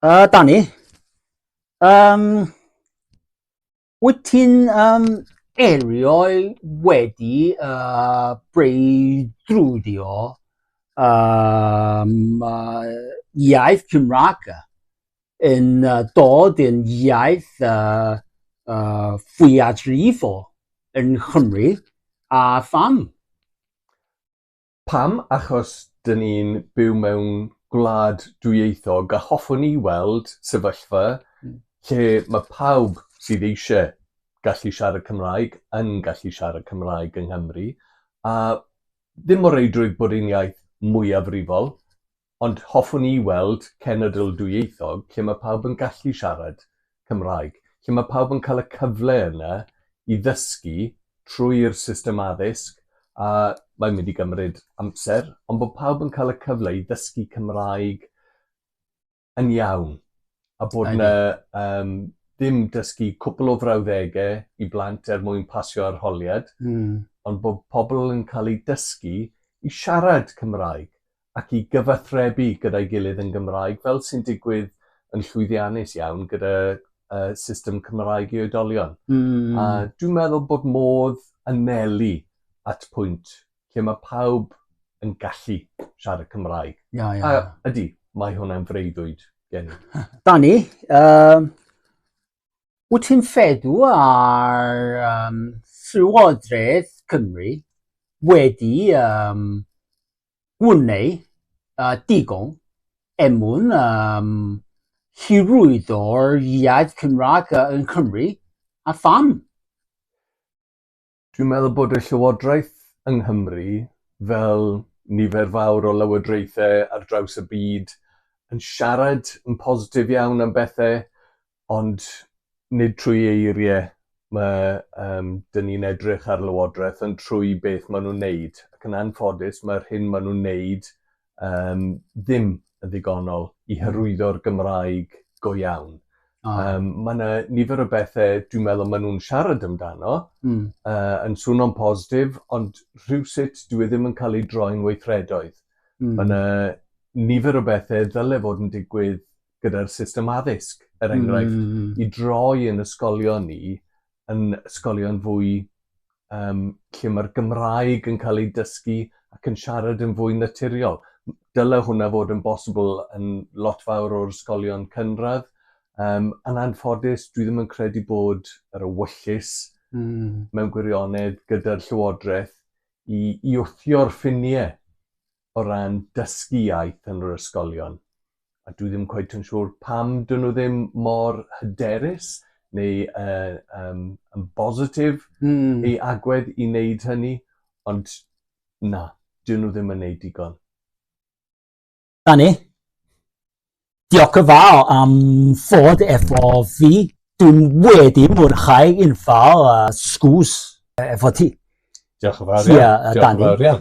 Danny, wyt ti'n erioed wedi breuddrwdio iaith Cymraeg yn dod yn iaith fwyafrifol yn Chymru a pham? Pam? Achos dyn ni'n byw mewn gwlad dwyieithog a hoffwn ni weld sefyllfa lle mae pawb sydd eisiau gallu siarad Cymraeg yn gallu siarad Cymraeg yng Nghymru a ddim o reidrwydd bod ein iaith mwyafrifol, ond hoffwn ni weld cenedl dwyieithog lle mae pawb yn gallu siarad Cymraeg, lle mae pawb yn cael y cyfle yna i ddysgu trwy'r system addysg a mae'n mynd i gymryd amser, ond bod pawb yn cael y cyfle i ddysgu Cymraeg yn iawn. A bod yna ddim dysgu cwpl o frawddegau i blant mwyn pasio arholiad, ond bod pobl yn cael ei dysgu i siarad Cymraeg ac i gyfathrebu gyda'i gilydd yn Gymraeg, fel sy'n digwydd yn llwyddiannus iawn gyda system Cymraeg i oedolion. A dwi'n meddwl bod modd anelu at pwynt lle mae pawb yn gallu siarad Cymraeg. A ydy, mae hwnna'n freuddwyd gen i. Danny, wyt ti'n feddwl ar Llywodraeth Cymru wedi gwneud digon hyrwyddo'r iaith Cymraeg yn Cymru a pham? Dwi'n meddwl bod y Llywodraeth yng Nghymru, fel nifer fawr o lywodraethau ar draws y byd, yn siarad yn positif iawn am bethau, ond nid trwy eiriau mae dyn ni'n edrych ar Lywodraeth yn trwy beth maen nhw'n neud. Ac yn anffodus, mae'r hyn maen nhw'n neud ddim yn ddigonol i hyrwyddo'r Gymraeg go iawn. Mae yna nifer o bethau dwi'n meddwl maen nhw'n siarad amdano yn swnio'n positif, ond rhywsut dwi ddim yn cael ei droi'n weithredoedd. Mae yna nifer o bethau ddyle fod yn digwydd gyda'r system addysg, enghraifft, i droi yn ysgolion ni yn ysgolion fwy lle mae'r Gymraeg yn cael ei dysgu ac yn siarad yn fwy naturiol. Dyle hwnna fod yn bosibl yn lot fawr o'r ysgolion cynradd. Yn anffodus, dwi ddim yn credu bod yr ewyllus mewn gwirionedd gyda'r Llywodraeth i wthio'r ffiniau o ran dysgu iaith yn yr ysgolion. A dwi ddim cweit yn siŵr pam dyn nhw ddim mor hyderus neu yn bositif ei agwedd i wneud hynny, ond na, dyn nhw ddim yn wneud digon. Danny, diolch yn fawr am ffod efo fi. Dwi'n wedi mwynhau unfail sgwrs efo ti. Diolch yn fawr iawn.